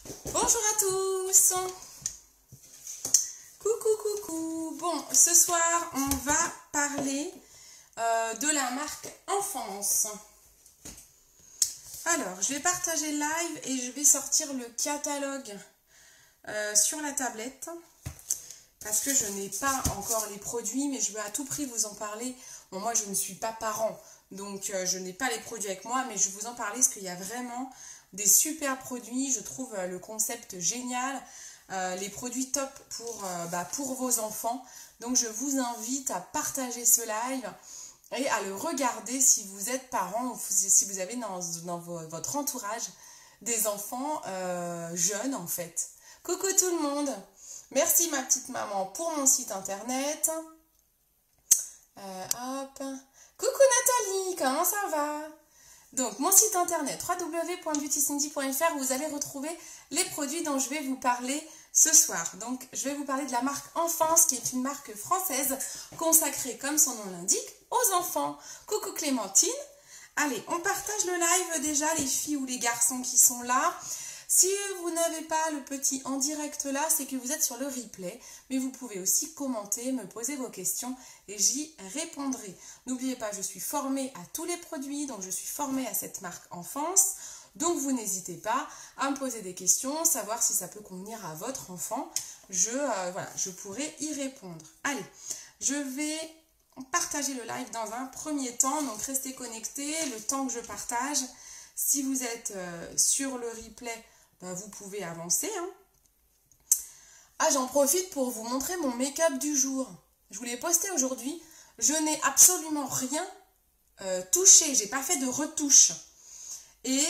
Bonjour à tous. Coucou. Bon, ce soir, on va parler de la marque Enfance. Alors, je vais partager le live et je vais sortir le catalogue sur la tablette. Parce que je n'ai pas encore les produits, mais je veux à tout prix vous en parler. Bon, moi, je ne suis pas parent, donc je n'ai pas les produits avec moi, mais je vais vous en parler parce qu'il y a vraiment des super produits. Je trouve le concept génial, les produits top pour vos enfants. Donc, je vous invite à partager ce live et à le regarder si vous êtes parent ou si vous avez dans votre entourage des enfants jeunes, en fait. Coucou tout le monde! Merci ma petite maman pour mon site internet. Hop. Coucou Nathalie, comment ça va? Donc mon site internet www.beautycindy.fr, vous allez retrouver les produits dont je vais vous parler ce soir. Donc je vais vous parler de la marque Enfance, qui est une marque française consacrée, comme son nom l'indique, aux enfants. Coucou Clémentine. Allez, on partage le live déjà, les filles ou les garçons qui sont là. Si vous n'avez pas le petit en direct là, c'est que vous êtes sur le replay, mais vous pouvez aussi commenter, me poser vos questions et j'y répondrai. N'oubliez pas, je suis formée à tous les produits, donc je suis formée à cette marque Enfance, donc vous n'hésitez pas à me poser des questions, savoir si ça peut convenir à votre enfant, je pourrai y répondre. Allez, je vais partager le live dans un premier temps, donc restez connectés le temps que je partage. Si vous êtes sur le replay, vous pouvez avancer. Ah, j'en profite pour vous montrer mon make-up du jour. Je vous l'ai posté aujourd'hui. Je n'ai absolument rien touché. J'ai pas fait de retouche. Et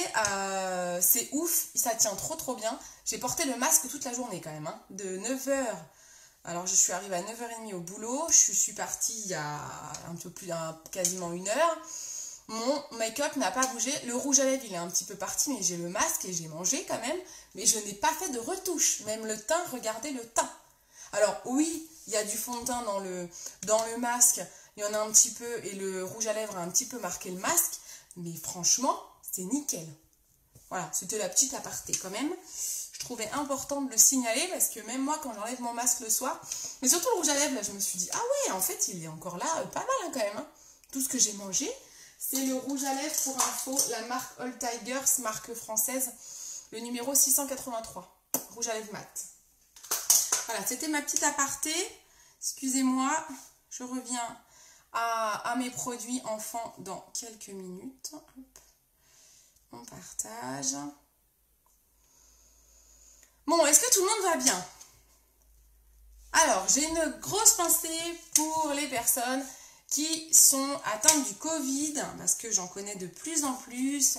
c'est ouf. Ça tient trop bien. J'ai porté le masque toute la journée quand même. De 9h. Alors je suis arrivée à 9h30 au boulot. Je suis partie il y a quasiment 1 heure. Mon make-up n'a pas bougé. Le rouge à lèvres, il est un petit peu parti, mais j'ai le masque et j'ai mangé quand même. Mais je n'ai pas fait de retouche. Même le teint, regardez le teint. Alors oui, il y a du fond de teint dans le masque. Il y en a un petit peu et le rouge à lèvres a un petit peu marqué le masque. Mais franchement, c'est nickel. Voilà, c'était la petite aparté quand même. Je trouvais important de le signaler parce que même moi, quand j'enlève mon masque le soir, mais surtout le rouge à lèvres, là, je me suis dit, ah ouais, en fait, il est encore là, pas mal quand même. Tout ce que j'ai mangé. C'est le rouge à lèvres, pour info, la marque All Tigers, marque française, le numéro 683, rouge à lèvres mat. Voilà, c'était ma petite aparté. Excusez-moi, je reviens à mes produits enfants dans quelques minutes. Hop. On partage. Bon, est-ce que tout le monde va bien? Alors, j'ai une grosse pensée pour les personnes qui sont atteintes du Covid, parce que j'en connais de plus en plus,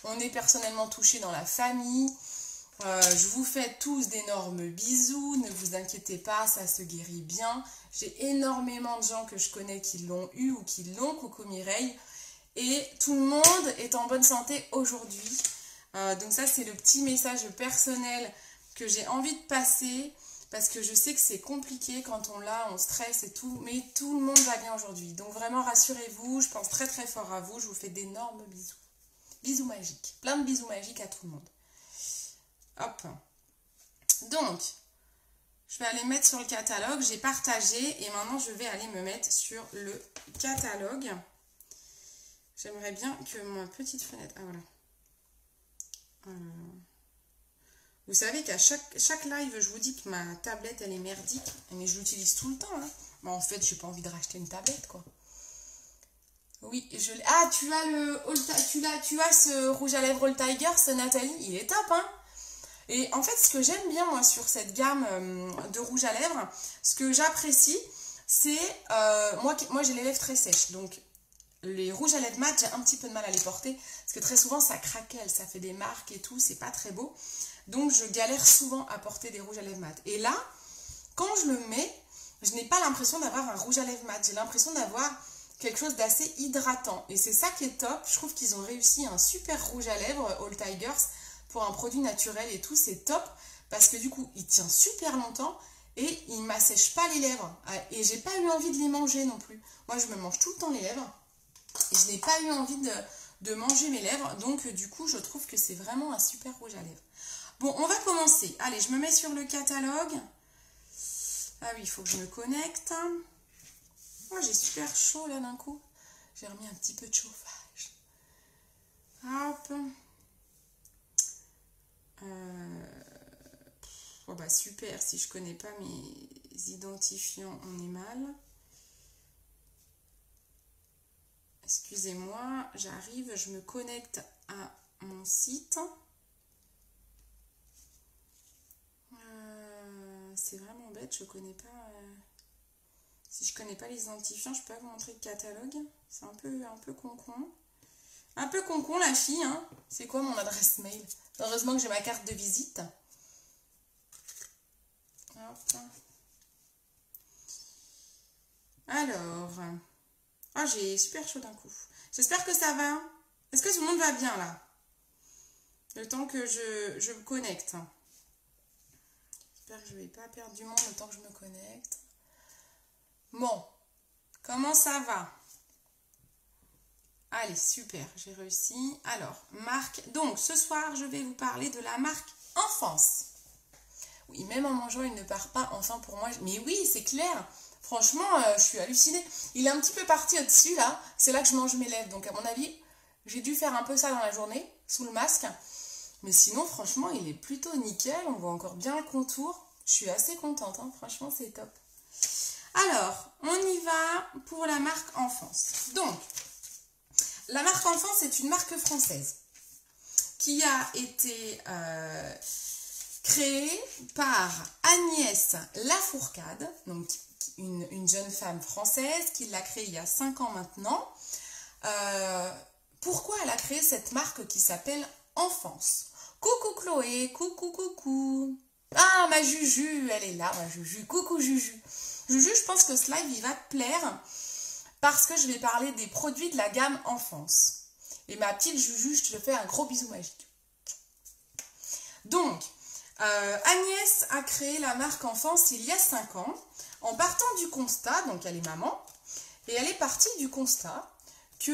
on est personnellement touchés dans la famille. Je vous fais tous d'énormes bisous, ne vous inquiétez pas, ça se guérit bien. J'ai énormément de gens que je connais qui l'ont eu ou qui l'ont, coucou Mireille, et tout le monde est en bonne santé aujourd'hui. Donc ça, c'est le petit message personnel que j'ai envie de passer. Parce que je sais que c'est compliqué quand on l'a, on stresse et tout, mais tout le monde va bien aujourd'hui. Donc vraiment rassurez-vous, je pense très fort à vous, je vous fais d'énormes bisous. Bisous magiques, plein de bisous magiques à tout le monde. Hop. Donc, je vais aller mettre sur le catalogue, j'ai partagé et maintenant je vais aller me mettre sur le catalogue. J'aimerais bien que ma petite fenêtre... Ah voilà. Vous savez qu'à chaque live, je vous dis que ma tablette, elle est merdique. Mais je l'utilise tout le temps. Mais en fait, j'ai pas envie de racheter une tablette, quoi. Oui, je l'ai. Ah, tu as ce rouge à lèvres All Tigers, Nathalie. Il est top, hein. Et en fait, ce que j'aime bien, moi, sur cette gamme de rouge à lèvres, ce que j'apprécie, c'est... moi, j'ai les lèvres très sèches. Donc, les rouges à lèvres mat, j'ai un petit peu de mal à les porter. Parce que très souvent, ça craquelle, ça fait des marques et tout. C'est pas très beau. Donc, je galère souvent à porter des rouges à lèvres mat. Et là, quand je le mets, je n'ai pas l'impression d'avoir un rouge à lèvres mat. J'ai l'impression d'avoir quelque chose d'assez hydratant. Et c'est ça qui est top. Je trouve qu'ils ont réussi un super rouge à lèvres, All Tigers, pour un produit naturel et tout. C'est top parce que du coup, il tient super longtemps et il ne m'assèche pas les lèvres. Et j'ai pas eu envie de les manger non plus. Moi, je me mange tout le temps les lèvres. Et je n'ai pas eu envie de manger mes lèvres. Donc, du coup, je trouve que c'est vraiment un super rouge à lèvres. Bon, on va commencer. Allez, je me mets sur le catalogue. Ah oui, il faut que je me connecte. Oh, j'ai super chaud là d'un coup. J'ai remis un petit peu de chauffage. Hop. Oh bah super, si je connais pas mes identifiants, on est mal. Excusez-moi, j'arrive, je me connecte à mon site. C'est vraiment bête, je connais pas. Si je connais pas les identifiants, je peux pas vous montrer le catalogue. C'est un peu con-con. Un peu con-con la fille, hein. C'est quoi mon adresse mail? Heureusement que j'ai ma carte de visite. Hop. Alors. Ah, j'ai super chaud d'un coup. J'espère que ça va. Est-ce que tout le monde va bien là? Le temps que je me connecte. J'espère que je ne vais pas perdre du monde le temps que je me connecte. Bon. Comment ça va? Allez, super, j'ai réussi. Alors, marque. Donc, ce soir, je vais vous parler de la marque Enfance. Oui, même en mangeant, il ne part pas enfin pour moi. Mais oui, c'est clair. Franchement, je suis hallucinée. Il est un petit peu parti au-dessus, là. C'est là que je mange mes lèvres. Donc, à mon avis, j'ai dû faire un peu ça dans la journée, sous le masque. Mais sinon, franchement, il est plutôt nickel. On voit encore bien le contour. Je suis assez contente, hein. Franchement, c'est top. Alors, on y va pour la marque Enfance. Donc, la marque Enfance est une marque française qui a été créée par Agnès Lafourcade, donc une jeune femme française qui l'a créée il y a 5 ans maintenant. Pourquoi elle a créé cette marque qui s'appelle Enfance? Coucou Chloé, coucou. Ah, ma Juju, elle est là, ma Juju. Coucou Juju. Juju, je pense que ce live, il va te plaire parce que je vais parler des produits de la gamme Enfance. Et ma petite Juju, je te fais un gros bisou magique. Donc, Agnès a créé la marque Enfance il y a 5 ans en partant du constat, donc elle est maman, et elle est partie du constat que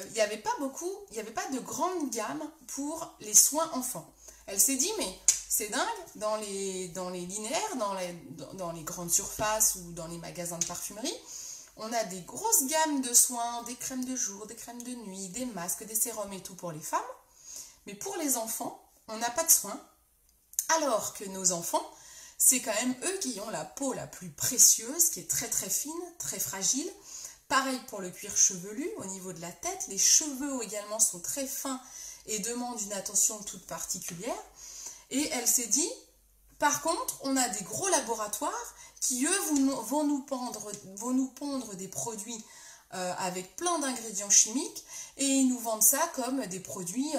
il n'y avait pas de grande gamme pour les soins enfants. Elle s'est dit, mais c'est dingue, dans les linéaires, dans les grandes surfaces ou dans les magasins de parfumerie, on a des grosses gammes de soins, des crèmes de jour, des crèmes de nuit, des masques, des sérums et tout pour les femmes. Mais pour les enfants, on n'a pas de soins. Alors que nos enfants, c'est quand même eux qui ont la peau la plus précieuse, qui est très très fine, très fragile. Pareil pour le cuir chevelu au niveau de la tête. Les cheveux également sont très fins et demandent une attention toute particulière. Et elle s'est dit, par contre, on a des gros laboratoires qui, eux, vont nous pondre des produits avec plein d'ingrédients chimiques et ils nous vendent ça comme des produits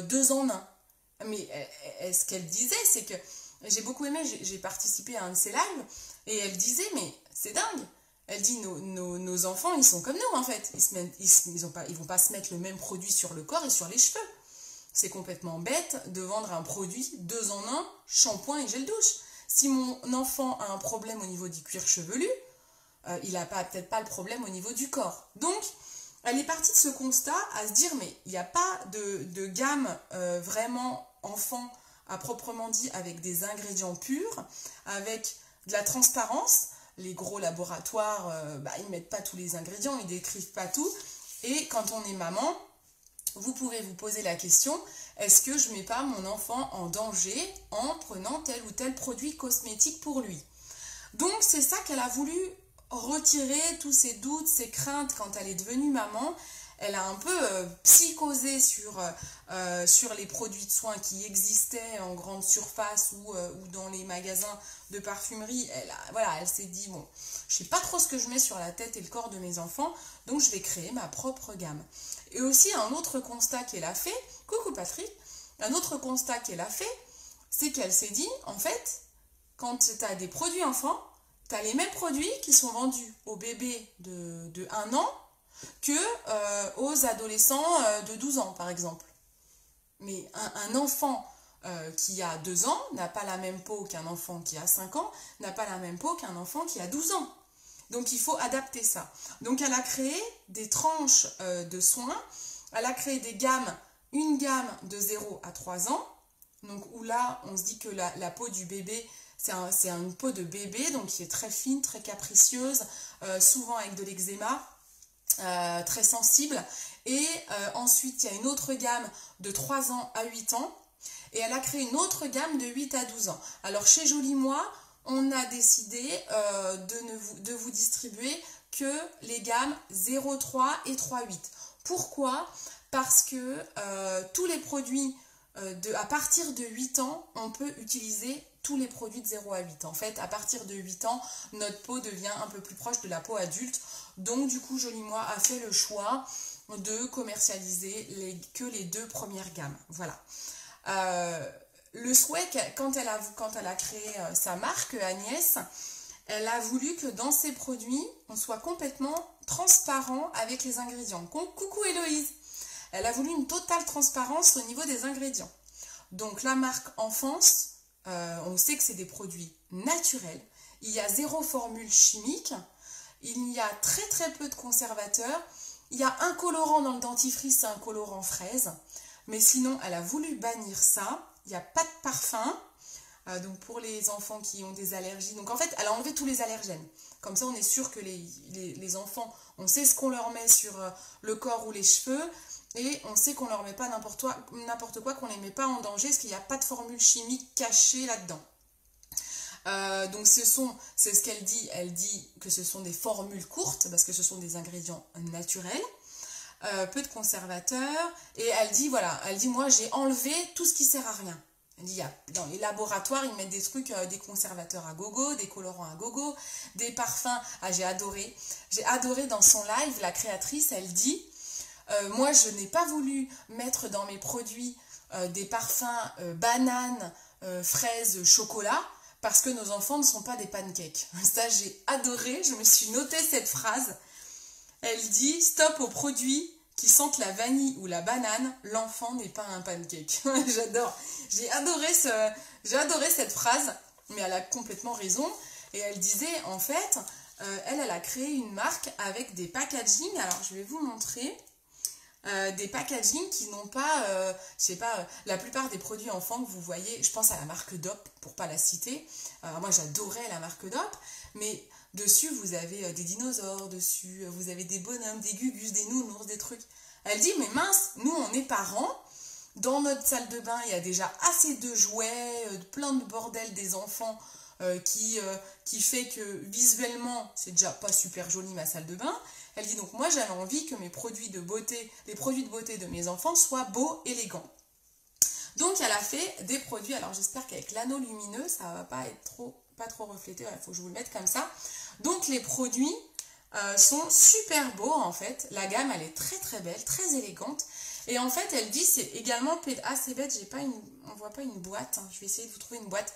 2 en 1. Mais ce qu'elle disait, c'est que j'ai beaucoup aimé, j'ai participé à un de ses lives et elle disait, mais c'est dingue. Elle dit, nos enfants, ils sont comme nous en fait. Ils vont pas se mettre le même produit sur le corps et sur les cheveux. C'est complètement bête de vendre un produit 2 en 1, shampoing et gel douche. Si mon enfant a un problème au niveau du cuir chevelu, il n'a peut-être pas le problème au niveau du corps. Donc, elle est partie de ce constat à se dire, mais il n'y a pas de gamme vraiment enfant à proprement dit avec des ingrédients purs, avec de la transparence. Les gros laboratoires, ils ne mettent pas tous les ingrédients, ils ne décrivent pas tout. Et quand on est maman, vous pouvez vous poser la question, est-ce que je ne mets pas mon enfant en danger en prenant tel ou tel produit cosmétique pour lui? Donc c'est ça qu'elle a voulu retirer, tous ses doutes, ses craintes quand elle est devenue maman. Elle a un peu psychosé sur les produits de soins qui existaient en grande surface ou dans les magasins de parfumerie. Elle s'est dit, bon, je ne sais pas trop ce que je mets sur la tête et le corps de mes enfants, donc je vais créer ma propre gamme. Et aussi, un autre constat qu'elle a fait, coucou Patrick, un autre constat qu'elle a fait, c'est qu'elle s'est dit, en fait, quand tu as des produits enfants, tu as les mêmes produits qui sont vendus aux bébés de 1 an que aux adolescents de 12 ans, par exemple. Mais un enfant qui a 2 ans n'a pas la même peau qu'un enfant qui a 5 ans, n'a pas la même peau qu'un enfant qui a 12 ans. Donc, il faut adapter ça. Donc, elle a créé des tranches de soins. Elle a créé des gammes, une gamme de 0 à 3 ans, Donc où là, on se dit que la peau du bébé, c'est une peau de bébé, donc qui est très fine, très capricieuse, souvent avec de l'eczéma, très sensible. Et ensuite, il y a une autre gamme de 3 ans à 8 ans. Et elle a créé une autre gamme de 8 à 12 ans. Alors chez Jolie Moi, on a décidé de vous distribuer que les gammes 0,3 et 3,8. Pourquoi? Parce que tous les produits à partir de 8 ans, on peut utiliser tous les produits de 0 à 8. En fait, à partir de 8 ans, notre peau devient un peu plus proche de la peau adulte. Donc du coup, Jolie Moi a fait le choix de commercialiser que les 2 premières gammes. Voilà. Le souhait, quand elle a créé sa marque, Agnès, elle a voulu que dans ses produits, on soit complètement transparent avec les ingrédients. Coucou Héloïse! Elle a voulu une totale transparence au niveau des ingrédients. Donc la marque Enfance, on sait que c'est des produits naturels. Il y a 0 formule chimique. Il y a très très peu de conservateurs. Il y a un colorant dans le dentifrice, c'est un colorant fraise. Mais sinon, elle a voulu bannir ça. Il n'y a pas de parfum. Donc pour les enfants qui ont des allergies. Donc en fait, elle a enlevé tous les allergènes. Comme ça, on est sûr que les enfants, on sait ce qu'on leur met sur le corps ou les cheveux. Et on sait qu'on ne leur met pas n'importe quoi, qu'on ne les met pas en danger, parce qu'il n'y a pas de formule chimique cachée là-dedans. Donc c'est ce qu'elle dit. Elle dit que ce sont des formules courtes, parce que ce sont des ingrédients naturels. Peu de conservateurs, et elle dit voilà, moi j'ai enlevé tout ce qui sert à rien. Elle dit dans les laboratoires ils mettent des trucs, des conservateurs à gogo, des colorants à gogo, des parfums. J'ai adoré dans son live, la créatrice, elle dit moi je n'ai pas voulu mettre dans mes produits des parfums bananes, fraises, chocolat, parce que nos enfants ne sont pas des pancakes. Ça j'ai adoré, je me suis noté cette phrase. Elle dit stop aux produits qui sentent la vanille ou la banane, l'enfant n'est pas un pancake. J'adore. J'ai adoré cette phrase, mais elle a complètement raison. Et elle disait, en fait, elle a créé une marque avec des packaging. Alors, je vais vous montrer. Des packaging qui n'ont pas, je sais pas, la plupart des produits enfants que vous voyez, je pense à la marque DOP, pour pas la citer. Moi, j'adorais la marque DOP, mais dessus, vous avez des dinosaures, dessus, vous avez des bonhommes, des gugus, des nounours, des trucs. Elle dit, mais mince, nous, on est parents. Dans notre salle de bain, il y a déjà assez de jouets, plein de bordel des enfants qui fait que visuellement, c'est déjà pas super joli ma salle de bain. Elle dit donc, moi, j'avais envie que les produits de beauté de mes enfants soient beaux, élégants. Donc, elle a fait des produits. Alors, j'espère qu'avec l'anneau lumineux, ça va pas être pas trop reflété. Il faut que je vous le mette comme ça. Donc, les produits sont super beaux, en fait. La gamme, elle est très, très belle, très élégante. Et en fait, elle dit, c'est également... Ah, c'est bête, on voit pas une boîte. Hein. Je vais essayer de vous trouver une boîte.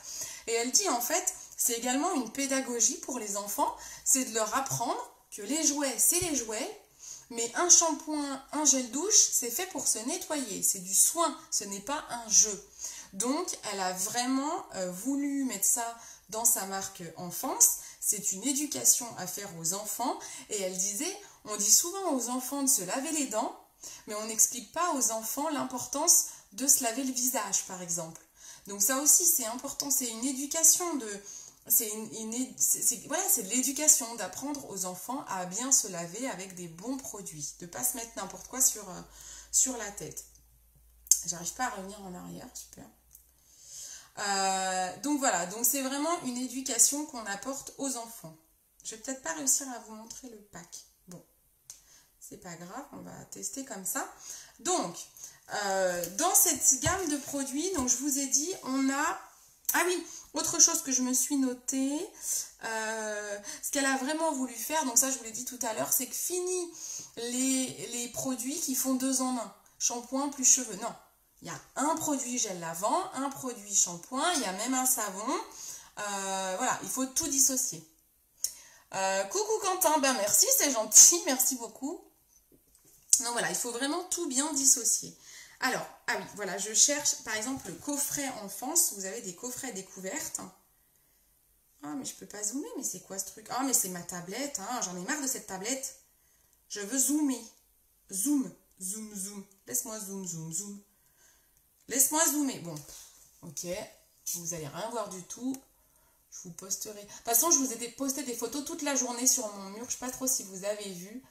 Et elle dit, en fait, c'est également une pédagogie pour les enfants. C'est de leur apprendre que les jouets, c'est les jouets. Mais un shampoing, un gel douche, c'est fait pour se nettoyer. C'est du soin, ce n'est pas un jeu. Donc, elle a vraiment voulu mettre ça dans sa marque Enfance. C'est une éducation à faire aux enfants. Et elle disait, on dit souvent aux enfants de se laver les dents, mais on n'explique pas aux enfants l'importance de se laver le visage, par exemple. Donc ça aussi, c'est important. C'est une éducation c'est de l'éducation, d'apprendre aux enfants à bien se laver avec des bons produits, de ne pas se mettre n'importe quoi sur la tête. J'arrive pas à revenir en arrière, super. Donc voilà, donc c'est vraiment une éducation qu'on apporte aux enfants. Je vais peut-être pas réussir à vous montrer le pack. Bon, c'est pas grave, on va tester comme ça. Donc, dans cette gamme de produits, donc je vous ai dit, on a... Ah oui, autre chose que je me suis notée, ce qu'elle a vraiment voulu faire, donc ça je vous l'ai dit tout à l'heure, c'est que fini les produits qui font 2 en 1, shampoing plus cheveux, non. Il y a un produit gel lavant, un produit shampoing, il y a même un savon, voilà, il faut tout dissocier. Coucou Quentin, ben merci, c'est gentil, merci beaucoup. Donc voilà, il faut vraiment tout bien dissocier. Alors, ah oui, voilà, je cherche par exemple le coffret enfance. Vous avez des coffrets découvertes. Ah, mais je peux pas zoomer, mais c'est quoi ce truc? Ah, mais c'est ma tablette, hein, j'en ai marre de cette tablette. Je veux zoomer. Zoom, zoom, zoom. Laisse-moi zoom, zoom, zoom. Laisse-moi zoomer. Bon, Ok, vous allez rien voir du tout. Je vous posterai. De toute façon, je vous ai posté des photos toute la journée sur mon mur. Je ne sais pas trop si vous avez vu.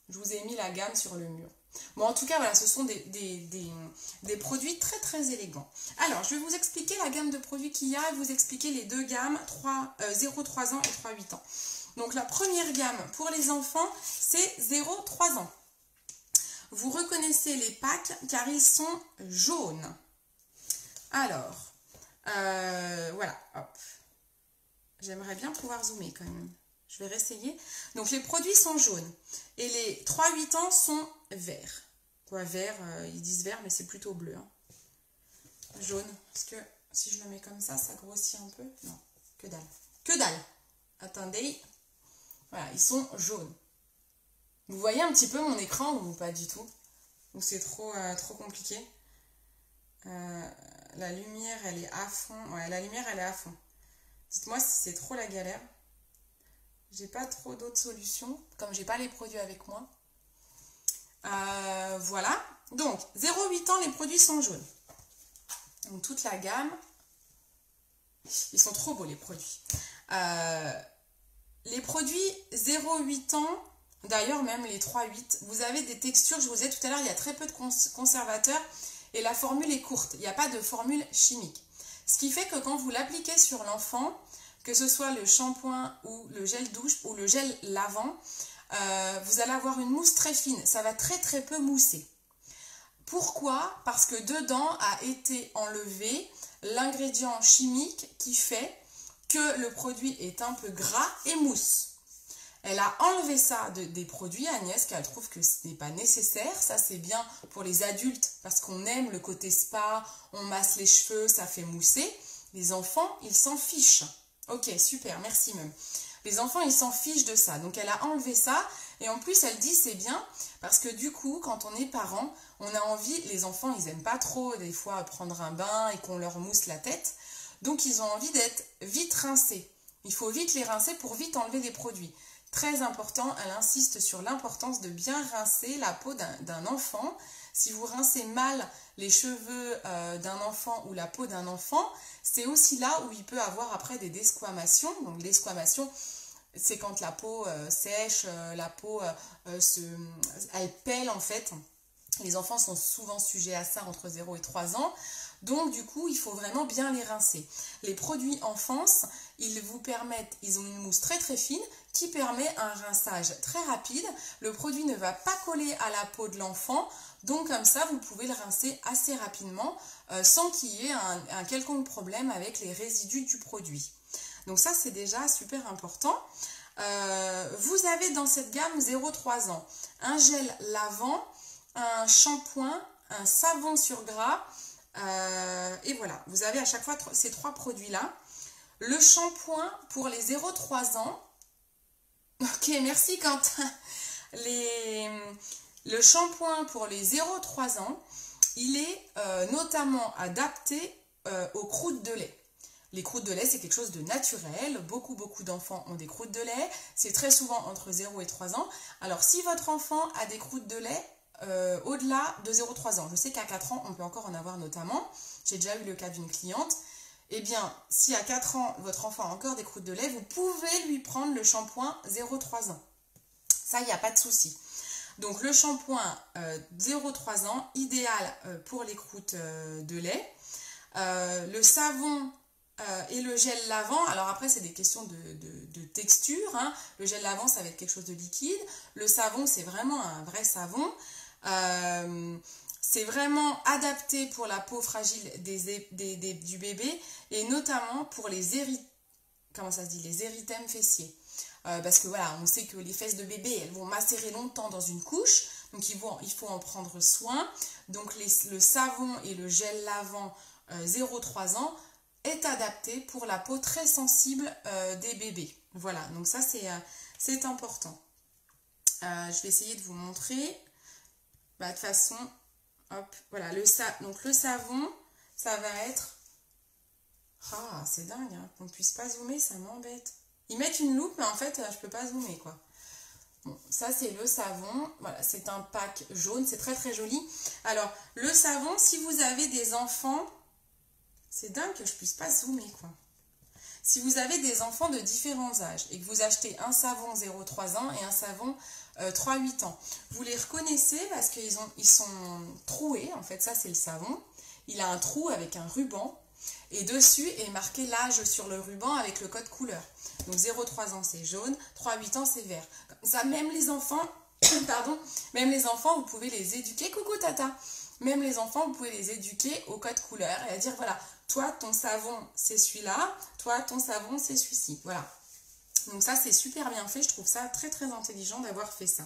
Je vous ai mis la gamme sur le mur. Bon, en tout cas, voilà, ce sont des produits très très élégants. Alors, je vais vous expliquer la gamme de produits qu'il y a et vous expliquer les deux gammes 0-3 ans et 3-8 ans. Donc, la première gamme pour les enfants, c'est 0-3 ans. Vous reconnaissez les packs car ils sont jaunes. Alors, voilà, hop. J'aimerais bien pouvoir zoomer quand même. Je vais réessayer. Donc, les produits sont jaunes. Et les 3-8 ans sont verts. Quoi, vert, ils disent vert, mais c'est plutôt bleu. Hein. Jaune. Parce que si je le mets comme ça grossit un peu. Non, que dalle. Que dalle. Attendez. Voilà, ils sont jaunes. Vous voyez un petit peu mon écran ou pas du tout? Ou c'est trop compliqué? La lumière, elle est à fond. Ouais, la lumière, elle est à fond. Dites-moi si c'est trop la galère. J'ai pas trop d'autres solutions, comme j'ai pas les produits avec moi. Voilà. Donc, 0-8 ans, les produits sont jaunes. Donc, toute la gamme. Ils sont trop beaux, les produits. Les produits 0-8 ans, d'ailleurs, même les 3-8, vous avez des textures, je vous ai dit tout à l'heure, il y a très peu de conservateurs et la formule est courte. Il n'y a pas de formule chimique. Ce qui fait que quand vous l'appliquez sur l'enfant, que ce soit le shampoing ou le gel douche ou le gel lavant, vous allez avoir une mousse très fine. Ça va très très peu mousser. Pourquoi? Parce que dedans a été enlevé l'ingrédient chimique qui fait que le produit est un peu gras et mousse. Elle a enlevé ça des produits, Agnès, qu'elle trouve que ce n'est pas nécessaire. Ça, c'est bien pour les adultes parce qu'on aime le côté spa, on masse les cheveux, ça fait mousser. Les enfants, ils s'en fichent. Ok, super, merci même. Les enfants, ils s'en fichent de ça. Donc, elle a enlevé ça. Et en plus, elle dit c'est bien parce que du coup, quand on est parent, on a envie, les enfants, ils n'aiment pas trop des fois prendre un bain et qu'on leur mousse la tête. Donc, ils ont envie d'être vite rincés. Il faut vite les rincer pour vite enlever des produits. Très important, elle insiste sur l'importance de bien rincer la peau d'un enfant. Si vous rincez mal les cheveux d'un enfant ou la peau d'un enfant, c'est aussi là où il peut avoir après des desquamations. Donc, l'esquamation, c'est quand la peau sèche, la peau elle pèle en fait. Les enfants sont souvent sujets à ça entre 0 et 3 ans. Donc du coup, il faut vraiment bien les rincer. Les produits enfance, ils vous permettent, ils ont une mousse très très fine qui permet un rinçage très rapide. Le produit ne va pas coller à la peau de l'enfant. Donc comme ça, vous pouvez le rincer assez rapidement sans qu'il y ait un quelconque problème avec les résidus du produit. Donc ça, c'est déjà super important. Vous avez dans cette gamme 0-3 ans un gel lavant, un shampoing, un savon sur gras et voilà, vous avez à chaque fois ces trois produits-là. Le shampoing pour les 0-3 ans, ok, merci Quentin. Le shampoing pour les 0-3 ans, il est notamment adapté aux croûtes de lait. Les croûtes de lait, c'est quelque chose de naturel. Beaucoup d'enfants ont des croûtes de lait. C'est très souvent entre 0 et 3 ans. Alors, si votre enfant a des croûtes de lait au-delà de 0-3 ans, je sais qu'à 4 ans, on peut encore en avoir notamment. J'ai déjà eu le cas d'une cliente. Eh bien, si à 4 ans, votre enfant a encore des croûtes de lait, vous pouvez lui prendre le shampoing 0-3 ans. Ça, il n'y a pas de souci. Donc, le shampoing 0-3 ans, idéal pour les croûtes de lait. Le savon et le gel lavant, alors après c'est des questions de texture, hein. Le gel lavant ça va être quelque chose de liquide, le savon c'est vraiment un vrai savon, c'est vraiment adapté pour la peau fragile du bébé et notamment pour les les érythèmes fessiers. Parce que voilà, on sait que les fesses de bébé elles vont macérer longtemps dans une couche, donc il faut en prendre soin. Donc le savon et le gel lavant 0-3 ans est adapté pour la peau très sensible des bébés. Voilà, donc ça c'est important. Je vais essayer de vous montrer. De toute façon, hop, voilà, donc le savon, ça va être... Ah, c'est dingue, hein, qu'on ne puisse pas zoomer, ça m'embête. Ils mettent une loupe, mais en fait, je peux pas zoomer, quoi. Bon, ça c'est le savon, voilà, c'est un pack jaune, c'est très très joli. Alors, le savon, si vous avez des enfants... C'est dingue que je puisse pas zoomer, quoi. Si vous avez des enfants de différents âges et que vous achetez un savon 0,3 ans et un savon 3,8 ans, vous les reconnaissez parce qu'ils sont troués. En fait, ça, c'est le savon. Il a un trou avec un ruban et dessus est marqué l'âge sur le ruban avec le code couleur. Donc 0,3 ans, c'est jaune, 3,8 ans, c'est vert. Comme ça, même les enfants, pardon, même les enfants, vous pouvez les éduquer. Coucou Tata! Même les enfants, vous pouvez les éduquer au code couleur et à dire, voilà, toi, ton savon, c'est celui-là. Toi, ton savon, c'est celui-ci. Voilà. Donc ça, c'est super bien fait. Je trouve ça très, très intelligent d'avoir fait ça.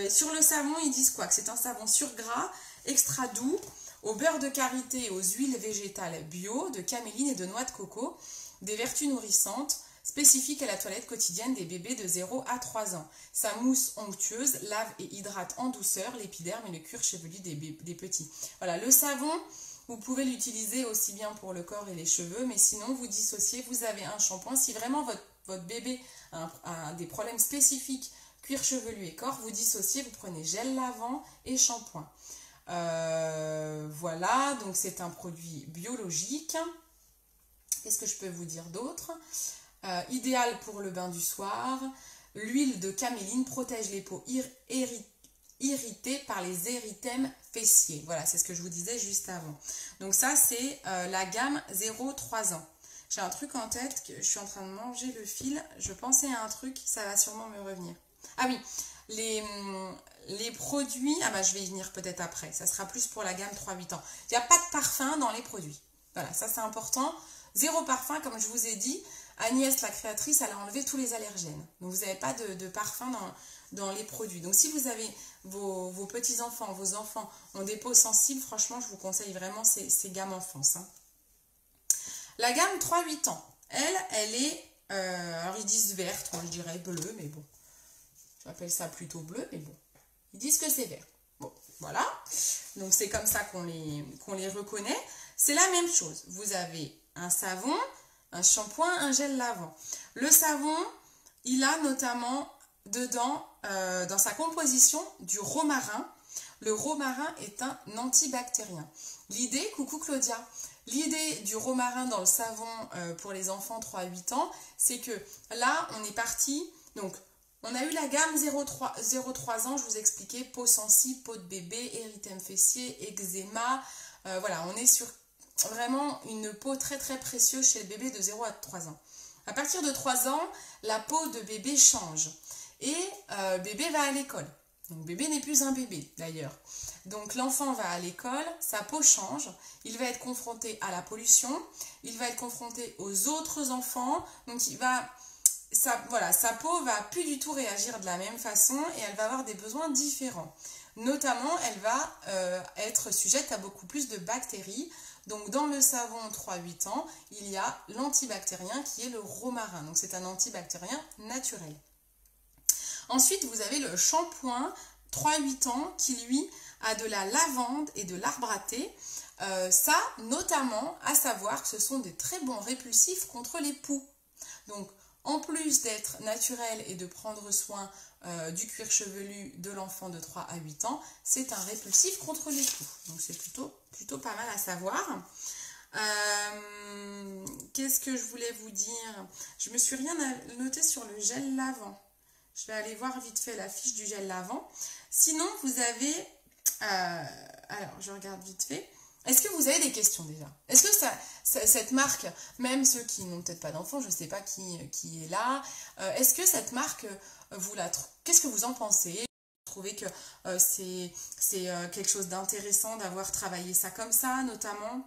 Sur le savon, ils disent quoi? Que c'est un savon sur gras, extra doux, au beurre de karité et aux huiles végétales bio, de caméline et de noix de coco, des vertus nourrissantes, spécifiques à la toilette quotidienne des bébés de 0 à 3 ans. Sa mousse onctueuse lave et hydrate en douceur l'épiderme et le cuir chevelu des petits. Voilà, le savon, vous pouvez l'utiliser aussi bien pour le corps et les cheveux, mais sinon vous dissociez, vous avez un shampoing. Si vraiment votre bébé a des problèmes spécifiques, cuir chevelu et corps, vous dissociez, vous prenez gel lavant et shampoing. Voilà, donc c'est un produit biologique. Qu'est-ce que je peux vous dire d'autre? Idéal pour le bain du soir. L'huile de caméline protège les peaux irritées par les érythèmes fessiers. Voilà, c'est ce que je vous disais juste avant. Donc ça, c'est la gamme 0,3 ans. J'ai un truc en tête, que je suis en train de manger le fil. Je pensais à un truc, ça va sûrement me revenir. Ah oui, les produits... Ah bah je vais y venir peut-être après. Ça sera plus pour la gamme 3-8 ans. Il n'y a pas de parfum dans les produits. Voilà, ça c'est important. Zéro parfum, comme je vous ai dit. Agnès, la créatrice, elle a enlevé tous les allergènes. Donc, vous n'avez pas de parfum dans les produits. Donc, si vous avez vos petits-enfants, vos enfants ont des peaux sensibles, franchement, je vous conseille vraiment ces gammes enfance. Hein. La gamme 3-8 ans, elle est, alors ils disent verte, moi je dirais bleu, mais bon. J'appelle ça plutôt bleu, mais bon. Ils disent que c'est vert. Bon, voilà. Donc, c'est comme ça qu'on les reconnaît. C'est la même chose. Vous avez un savon, un shampoing, un gel lavant. Le savon, il a notamment dedans, dans sa composition, du romarin. Le romarin est un antibactérien. L'idée, coucou Claudia, l'idée du romarin dans le savon pour les enfants 3-8 ans, c'est que là, on est parti, donc on a eu la gamme 0,3 ans, je vous expliquais, peau sensible, peau de bébé, érythème fessier, eczéma, voilà, on est sur vraiment une peau très très précieuse chez le bébé de 0 à 3 ans. À partir de 3 ans, la peau de bébé change et bébé va à l'école. Donc bébé n'est plus un bébé d'ailleurs. Donc l'enfant va à l'école, sa peau change, il va être confronté à la pollution, il va être confronté aux autres enfants, donc sa peau va plus du tout réagir de la même façon et elle va avoir des besoins différents. Notamment, elle va être sujette à beaucoup plus de bactéries. Donc, dans le savon 3-8 ans, il y a l'antibactérien qui est le romarin. Donc, c'est un antibactérien naturel. Ensuite, vous avez le shampoing 3-8 ans qui, lui, a de la lavande et de l'arbre à thé. Ça, notamment, à savoir que ce sont des très bons répulsifs contre les poux. Donc, en plus d'être naturel et de prendre soin du cuir chevelu de l'enfant de 3 à 8 ans, c'est un répulsif contre les poux. Donc c'est plutôt pas mal à savoir. Qu'est-ce que je voulais vous dire? Je me suis rien noté sur le gel lavant. Je vais aller voir vite fait la fiche du gel lavant. Sinon, vous avez... alors, je regarde vite fait. Est-ce que vous avez des questions déjà? Est-ce que cette marque, même ceux qui n'ont peut-être pas d'enfants, je ne sais pas qui est là, est-ce que cette marque, qu'est-ce que vous en pensez? Vous trouvez que c'est quelque chose d'intéressant d'avoir travaillé ça comme ça, notamment?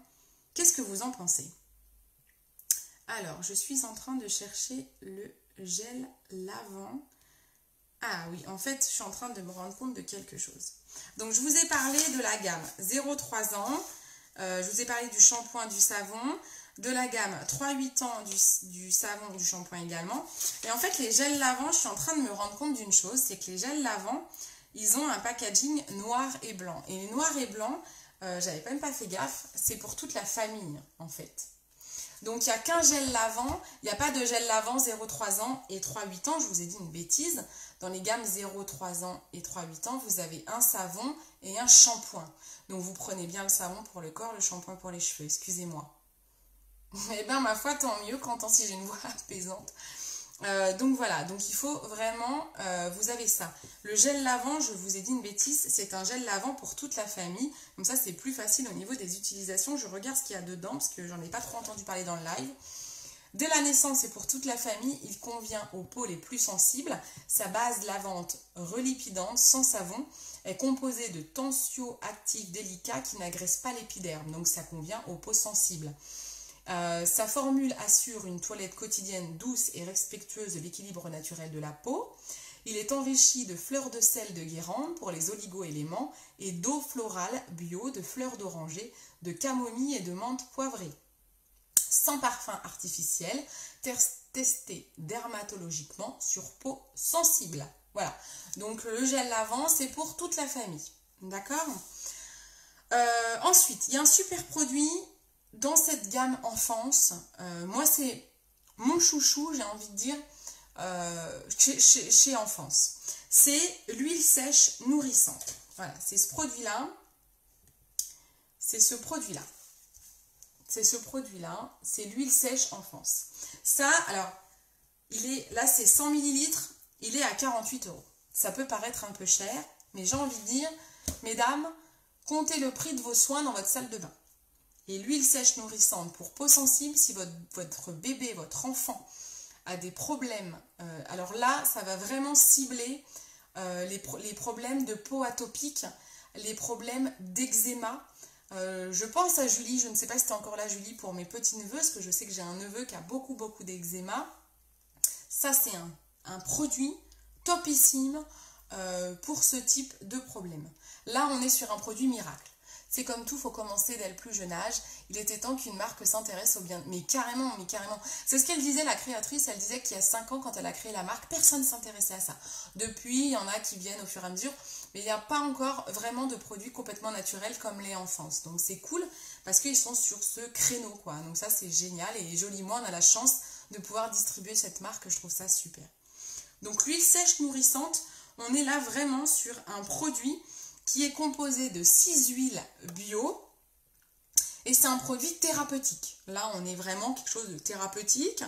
Qu'est-ce que vous en pensez? Alors, je suis en train de chercher le gel lavant. Ah oui, en fait, je suis en train de me rendre compte de quelque chose. Donc, je vous ai parlé de la gamme 0,3 ans. Je vous ai parlé du shampoing, du savon, de la gamme 3-8 ans du savon, du shampoing également. Et en fait, les gels lavants, je suis en train de me rendre compte d'une chose, c'est que les gels lavants, ils ont un packaging noir et blanc. Et les noirs et blancs, j'avais même pas fait gaffe, c'est pour toute la famille en fait. Donc, il n'y a qu'un gel lavant, il n'y a pas de gel lavant 0,3 ans et 3-8 ans, je vous ai dit une bêtise. Dans les gammes 0,3 ans et 3-8 ans, vous avez un savon et un shampoing. Donc, vous prenez bien le savon pour le corps, le shampoing pour les cheveux, excusez-moi. Eh bien, ma foi, tant mieux, quand si j'ai une voix apaisante. Donc voilà, donc il faut vraiment, vous avez ça. Le gel lavant, je vous ai dit une bêtise, c'est un gel lavant pour toute la famille. Comme ça, c'est plus facile au niveau des utilisations. Je regarde ce qu'il y a dedans parce que j'en ai pas trop entendu parler dans le live. Dès la naissance et pour toute la famille, il convient aux peaux les plus sensibles. Sa base lavante relipidante, sans savon, est composée de tensioactifs délicats qui n'agressent pas l'épiderme. Donc ça convient aux peaux sensibles. Sa formule assure une toilette quotidienne douce et respectueuse de l'équilibre naturel de la peau. Il est enrichi de fleurs de sel de Guérande pour les oligo-éléments et d'eau florale bio de fleurs d'oranger, de camomille et de menthe poivrée. Sans parfum artificiel, testé dermatologiquement sur peau sensible. Voilà, donc le gel lavant, c'est pour toute la famille. D'accord ? Ensuite, il y a un super produit dans cette gamme enfance. Moi, c'est mon chouchou, j'ai envie de dire, chez enfance. C'est l'huile sèche nourrissante. Voilà, c'est ce produit-là. C'est ce produit-là. C'est ce produit-là. C'est l'huile sèche enfance. Ça, alors, là, c'est 100 ml. Il est à 48 €. Ça peut paraître un peu cher, mais j'ai envie de dire, mesdames, comptez le prix de vos soins dans votre salle de bain. Et l'huile sèche nourrissante pour peau sensible, si votre bébé, votre enfant a des problèmes, alors là, ça va vraiment cibler les problèmes de peau atopique, les problèmes d'eczéma. Je pense à Julie, je ne sais pas si tu es encore là Julie, pour mes petits-neveux, parce que je sais que j'ai un neveu qui a beaucoup d'eczéma. Ça, c'est un produit topissime pour ce type de problème. Là, on est sur un produit miracle. C'est comme tout, il faut commencer dès le plus jeune âge. Il était temps qu'une marque s'intéresse au bien. Mais carrément, mais carrément. C'est ce qu'elle disait, la créatrice. Elle disait qu'il y a 5 ans, quand elle a créé la marque, personne ne s'intéressait à ça. Depuis, il y en a qui viennent au fur et à mesure. Mais il n'y a pas encore vraiment de produits complètement naturels comme les enfances. Donc c'est cool parce qu'ils sont sur ce créneau, quoi. Donc ça, c'est génial. Et joliment, on a la chance de pouvoir distribuer cette marque. Je trouve ça super. Donc l'huile sèche nourrissante, on est là vraiment sur un produit qui est composé de 6 huiles bio et c'est un produit thérapeutique. Là, on est vraiment quelque chose de thérapeutique.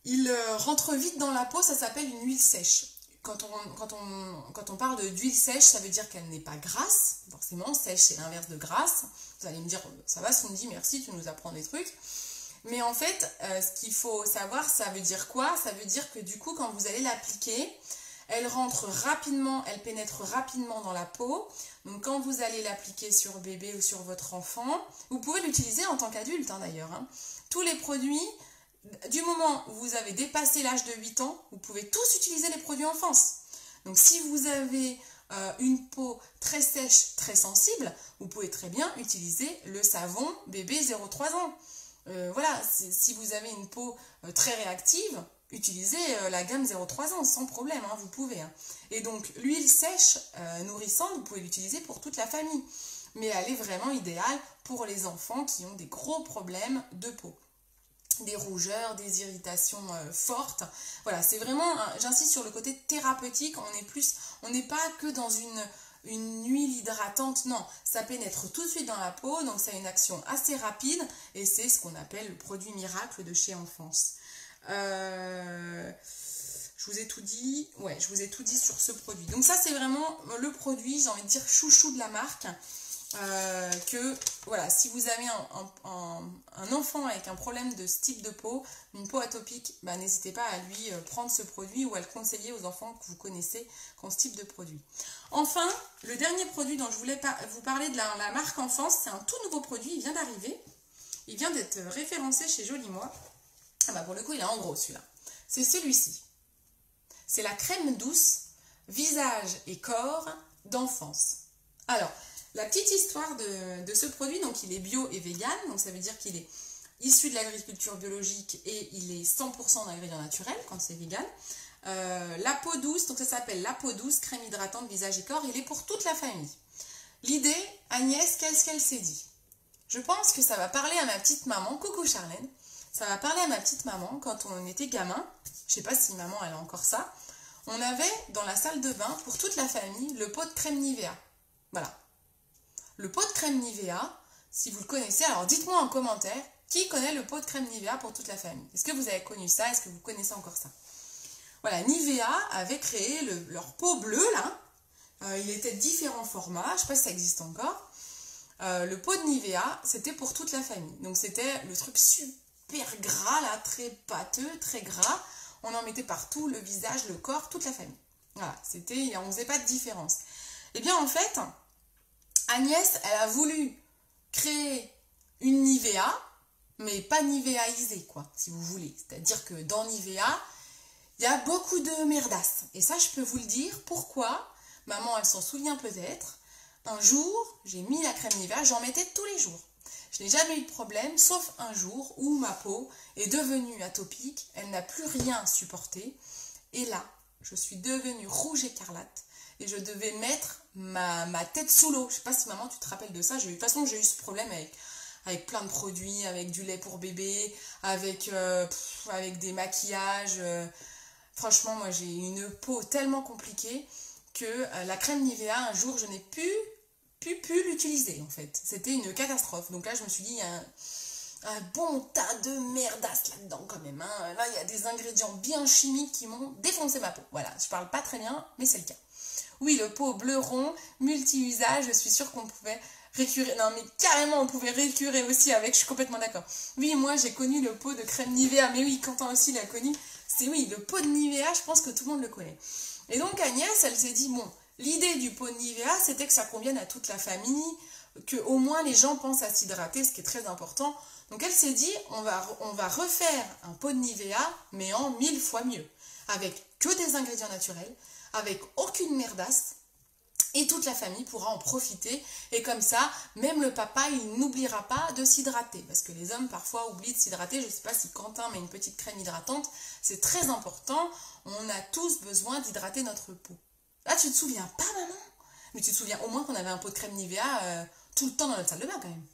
Il rentre vite dans la peau, ça s'appelle une huile sèche. Quand on parle d'huile sèche, ça veut dire qu'elle n'est pas grasse. Forcément, sèche, c'est l'inverse de grasse. Vous allez me dire, ça va Cindy, merci, tu nous apprends des trucs. Mais en fait, ce qu'il faut savoir, ça veut dire quoi? Ça veut dire que du coup, quand vous allez l'appliquer, elle rentre rapidement, elle pénètre rapidement dans la peau. Donc quand vous allez l'appliquer sur bébé ou sur votre enfant, vous pouvez l'utiliser en tant qu'adulte d'ailleurs. Tous les produits, du moment où vous avez dépassé l'âge de 8 ans, vous pouvez tous utiliser les produits enfance. Donc si vous avez une peau très sèche, très sensible, vous pouvez très bien utiliser le savon bébé 0-3 ans. Voilà, si vous avez une peau très réactive, utilisez la gamme 0-3 ans sans problème, vous pouvez. Et donc l'huile sèche nourrissante, vous pouvez l'utiliser pour toute la famille. Mais elle est vraiment idéale pour les enfants qui ont des gros problèmes de peau. Des rougeurs, des irritations fortes. Voilà, c'est vraiment, j'insiste sur le côté thérapeutique, on n'est pas que dans une huile hydratante, non, ça pénètre tout de suite dans la peau, donc ça a une action assez rapide et c'est ce qu'on appelle le produit miracle de chez Enfance. Je vous ai tout dit, ouais, je vous ai tout dit sur ce produit. Donc ça c'est vraiment le produit, j'ai envie de dire chouchou de la marque. Que voilà, si vous avez un enfant avec un problème de ce type de peau, une peau atopique, n'hésitez pas à lui prendre ce produit ou à le conseiller aux enfants que vous connaissez qui ont ce type de produit. Enfin, le dernier produit dont je voulais vous parler de la marque Enfance, c'est un tout nouveau produit, il vient d'arriver, il vient d'être référencé chez Joli Moi. Pour le coup il est en gros celui-là, c'est celui-ci, c'est la crème douce visage et corps d'Enfance. Alors, la petite histoire de ce produit, donc il est bio et vegan, donc ça veut dire qu'il est issu de l'agriculture biologique et il est 100% d'ingrédients naturels quand c'est vegan. La peau douce, donc ça s'appelle la peau douce, crème hydratante, visage et corps, il est pour toute la famille. L'idée, Agnès, qu'est-ce qu'elle s'est dit? Je pense que ça va parler à ma petite maman, coucou Charlène, ça va parler à ma petite maman quand on était gamin, je sais pas si maman elle a encore ça, on avait dans la salle de bain pour toute la famille le pot de crème Nivea, voilà. Le pot de crème Nivea, Si vous le connaissez, alors dites-moi en commentaire qui connaît le pot de crème Nivea pour toute la famille. Est-ce que vous avez connu ça? Est-ce que vous connaissez encore ça? Voilà, Nivea avait créé leur pot bleu là. Il était de différents formats, je ne sais pas si ça existe encore. Le pot de Nivea, c'était pour toute la famille. Donc c'était le truc super gras là, très pâteux, très gras. On en mettait partout, le visage, le corps, toute la famille. Voilà, on ne faisait pas de différence. Eh bien en fait, Agnès, elle a voulu créer une Nivea, mais pas Niveaisée, quoi, si vous voulez. C'est-à-dire que dans Nivea, il y a beaucoup de merdasse. Et ça, je peux vous le dire. Pourquoi? Maman, elle s'en souvient peut-être. Un jour, j'ai mis la crème Nivea, j'en mettais tous les jours. Je n'ai jamais eu de problème, sauf un jour où ma peau est devenue atopique, elle n'a plus rien supporté. Et là, je suis devenue rouge écarlate et je devais mettre ma tête sous l'eau. Je ne sais pas si maman, tu te rappelles de ça. De toute façon, j'ai eu ce problème avec plein de produits, avec du lait pour bébé, avec des maquillages. Franchement, moi, j'ai une peau tellement compliquée que la crème Nivea, un jour, je n'ai pu l'utiliser, en fait. C'était une catastrophe. Donc là, je me suis dit, il y a un bon tas de merdasse là-dedans, quand même. Hein. Là, il y a des ingrédients bien chimiques qui m'ont défoncé ma peau. Voilà, je parle pas très bien, mais c'est le cas. Oui, le pot bleu rond, multi-usage, je suis sûre qu'on pouvait récurer. Non, mais carrément, on pouvait récurer aussi avec, je suis complètement d'accord. Oui, moi, j'ai connu le pot de crème Nivea, mais oui, Quentin aussi l'a connu. C'est oui, le pot de Nivea, je pense que tout le monde le connaît. Et donc, Agnès, elle s'est dit, bon, l'idée du pot de Nivea, c'était que ça convienne à toute la famille, qu'au moins les gens pensent à s'hydrater, ce qui est très important. Donc, elle s'est dit, on va refaire un pot de Nivea, mais en 1000 fois mieux. Avec que des ingrédients naturels, avec aucune merdasse, et toute la famille pourra en profiter. Et comme ça, même le papa, il n'oubliera pas de s'hydrater. Parce que les hommes, parfois, oublient de s'hydrater. Je ne sais pas si Quentin met une petite crème hydratante. C'est très important. On a tous besoin d'hydrater notre peau. Là, tu te souviens pas, maman? Mais tu te souviens au moins qu'on avait un pot de crème Nivea tout le temps dans notre salle de bain, quand même.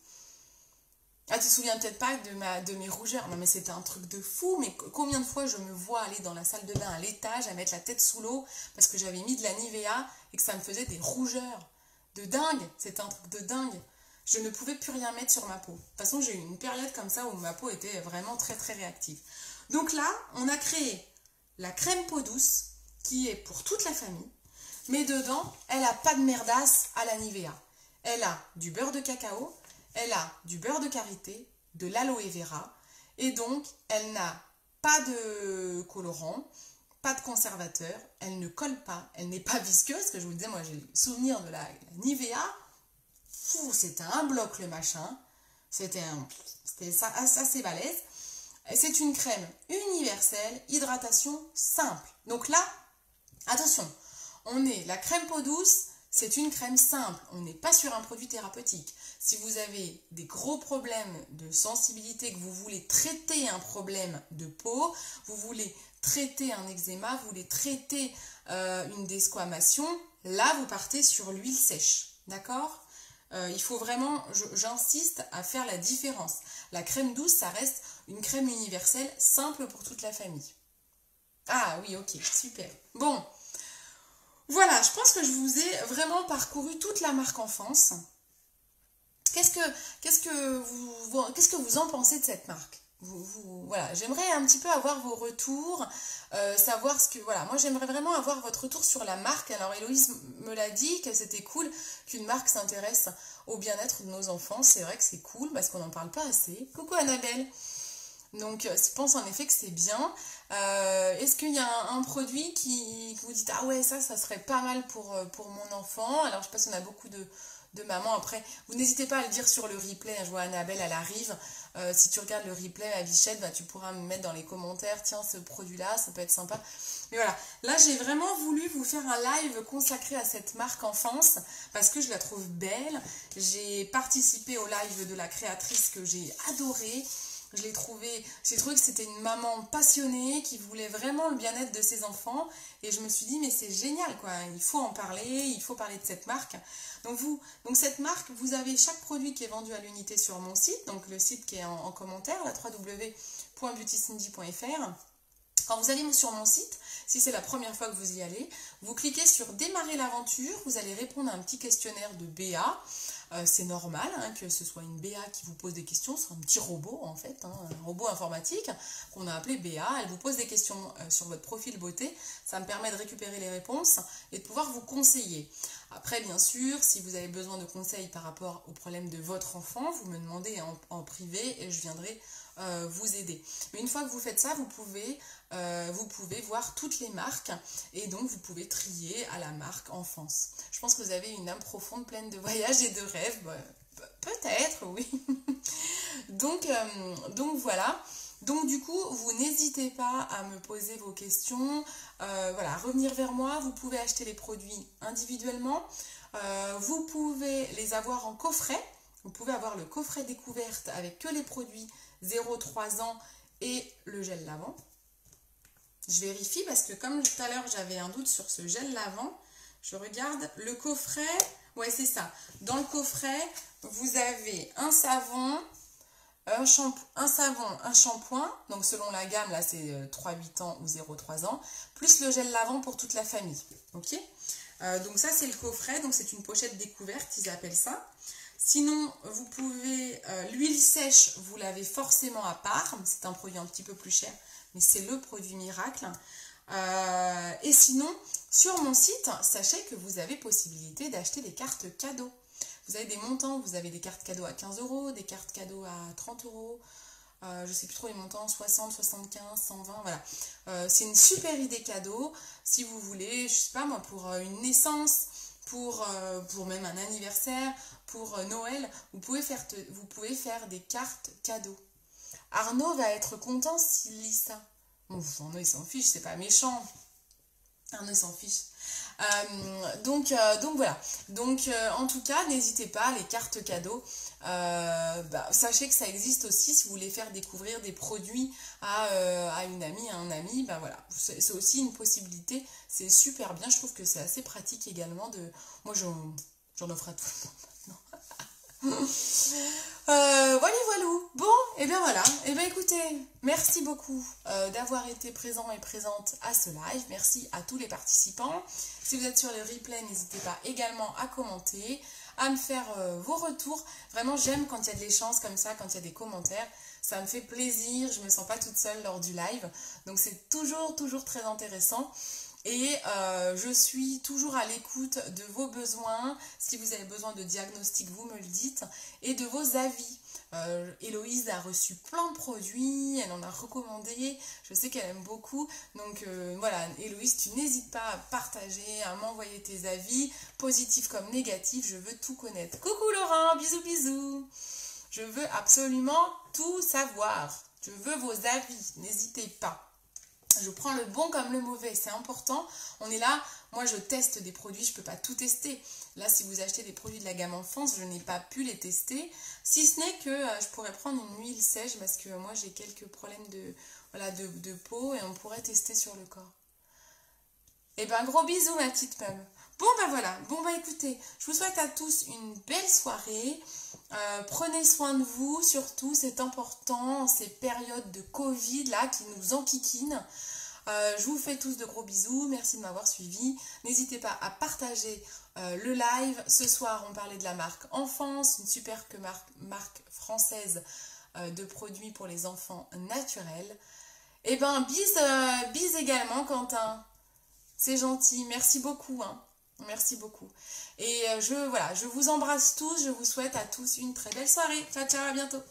Ah, tu te souviens peut-être pas de mes rougeurs. Non, mais c'était un truc de fou. Mais combien de fois je me vois aller dans la salle de bain à l'étage, à mettre la tête sous l'eau, parce que j'avais mis de la Nivea et que ça me faisait des rougeurs. De dingue. C'était un truc de dingue. Je ne pouvais plus rien mettre sur ma peau. De toute façon, j'ai eu une période comme ça où ma peau était vraiment très, très réactive. Donc là, on a créé la crème peau douce, qui est pour toute la famille. Mais dedans, elle n'a pas de merdasse à la Nivea. Elle a du beurre de cacao, elle a du beurre de karité, de l'aloe vera, et donc elle n'a pas de colorant, pas de conservateur, elle ne colle pas, elle n'est pas visqueuse, parce que je vous le disais, moi j'ai le souvenir de la Nivea, c'était un bloc le machin, c'était ça assez balèze. C'est une crème universelle, hydratation simple. Donc là, attention, la crème peau douce, c'est une crème simple, on n'est pas sur un produit thérapeutique. Si vous avez des gros problèmes de sensibilité, que vous voulez traiter un problème de peau, vous voulez traiter un eczéma, vous voulez traiter une desquamation, là vous partez sur l'huile sèche, d'accord? Il faut vraiment, j'insiste à faire la différence. La crème douce, ça reste une crème universelle, simple pour toute la famille. Ah oui, ok, super. Bon, voilà, je pense que je vous ai vraiment parcouru toute la marque Enfance. Qu'est-ce que vous en pensez de cette marque? Voilà, j'aimerais un petit peu avoir vos retours, savoir ce que... Voilà, moi j'aimerais vraiment avoir votre retour sur la marque. Alors Héloïse me l'a dit, que c'était cool qu'une marque s'intéresse au bien-être de nos enfants. C'est vrai que c'est cool parce qu'on n'en parle pas assez. Coucou Annabelle. Donc je pense en effet que c'est bien. Est-ce qu'il y a un produit que vous dites, ah ouais, ça serait pas mal pour mon enfant? Alors je sais pas si on a beaucoup de mamans. Après, vous n'hésitez pas à le dire sur le replay. Je vois Annabelle, elle arrive. Si tu regardes le replay, ma bichette, bah, tu pourras me mettre dans les commentaires, tiens, ce produit-là, ça peut être sympa. Mais voilà, là, j'ai vraiment voulu vous faire un live consacré à cette marque Enfance parce que je la trouve belle. J'ai participé au live de la créatrice que j'ai adoré. J'ai trouvé que c'était une maman passionnée qui voulait vraiment le bien-être de ses enfants et je me suis dit mais c'est génial quoi, il faut en parler, il faut parler de cette marque. Donc cette marque, vous avez chaque produit qui est vendu à l'unité sur mon site, donc le site qui est en commentaire, la www.beautycindy.fr. Quand vous allez sur mon site, si c'est la première fois que vous y allez, vous cliquez sur démarrer l'aventure, vous allez répondre à un petit questionnaire de BA. C'est normal hein, que ce soit une BA qui vous pose des questions, c'est un petit robot en fait, hein, un robot informatique qu'on a appelé BA. Elle vous pose des questions sur votre profil beauté, ça me permet de récupérer les réponses et de pouvoir vous conseiller. Après bien sûr, si vous avez besoin de conseils par rapport au problème de votre enfant, vous me demandez en privé et je viendrai vous aider. Mais une fois que vous faites ça, vous pouvez voir toutes les marques et donc vous pouvez trier à la marque enfance. Je pense que vous avez une âme profonde pleine de voyages et de rêves. Peut-être, oui. donc voilà. Donc du coup, vous n'hésitez pas à me poser vos questions, voilà, à revenir vers moi. Vous pouvez acheter les produits individuellement. Vous pouvez les avoir en coffret. Vous pouvez avoir le coffret découverte avec que les produits 0-3 ans et le gel lavant. Je vérifie parce que comme tout à l'heure j'avais un doute sur ce gel lavant, je regarde le coffret. Ouais, c'est ça. Dans le coffret, vous avez un savon, un shampoing. Donc selon la gamme, là c'est 3-8 ans ou 0-3 ans, plus le gel lavant pour toute la famille. Ok, donc ça c'est le coffret. Donc c'est une pochette découverte, ils appellent ça. Sinon, vous pouvez, l'huile sèche, vous l'avez forcément à part. C'est un produit un petit peu plus cher, mais c'est le produit miracle. Et sinon, sur mon site, sachez que vous avez possibilité d'acheter des cartes cadeaux. Vous avez des montants, vous avez des cartes cadeaux à 15 €, des cartes cadeaux à 30 €. Je ne sais plus trop les montants, 60, 75, 120, voilà. C'est une super idée cadeau. Si vous voulez, je ne sais pas moi, pour une naissance, pour même un anniversaire, pour Noël, vous pouvez faire des cartes cadeaux. Arnaud va être content s'il lit ça. Bon, Arnaud, il s'en fiche, c'est pas méchant. Arnaud s'en fiche. Donc voilà. Donc en tout cas, n'hésitez pas, les cartes cadeaux. Sachez que ça existe aussi si vous voulez faire découvrir des produits à une amie, à un ami. Voilà, c'est aussi une possibilité. C'est super bien. Je trouve que c'est assez pratique également. Moi, j'en offre à tout le monde maintenant. Voilà. Bon, et bien voilà. Et bien écoutez, merci beaucoup d'avoir été présent et présente à ce live. Merci à tous les participants. Si vous êtes sur le replay, n'hésitez pas également à commenter, à me faire vos retours. Vraiment, j'aime quand il y a de l'échange comme ça, quand il y a des commentaires. Ça me fait plaisir. Je ne me sens pas toute seule lors du live. Donc c'est toujours très intéressant. Et je suis toujours à l'écoute de vos besoins. Si vous avez besoin de diagnostic, vous me le dites. Et de vos avis. Héloïse a reçu plein de produits. Elle en a recommandé. Je sais qu'elle aime beaucoup. Donc voilà, Héloïse, tu n'hésites pas à partager, à m'envoyer tes avis, positifs comme négatifs. Je veux tout connaître. Coucou Laurent, bisous. Je veux absolument tout savoir. Je veux vos avis. N'hésitez pas. Je prends le bon comme le mauvais, c'est important. On est là, moi je teste des produits, je ne peux pas tout tester. Là, si vous achetez des produits de la gamme enfance, je n'ai pas pu les tester. Si ce n'est que je pourrais prendre une huile sèche parce que moi j'ai quelques problèmes de peau et on pourrait tester sur le corps. Et ben gros bisous ma petite pomme. Bon voilà, écoutez, je vous souhaite à tous une belle soirée. Prenez soin de vous, surtout c'est important en ces périodes de Covid là qui nous enquiquinent. Je vous fais tous de gros bisous, merci de m'avoir suivi. N'hésitez pas à partager le live. Ce soir on parlait de la marque Enfance, une super marque française de produits pour les enfants naturels. Et ben bise également Quentin, c'est gentil, merci beaucoup hein. Merci beaucoup. Et je vous embrasse tous, je vous souhaite à tous une très belle soirée. Ciao, à bientôt.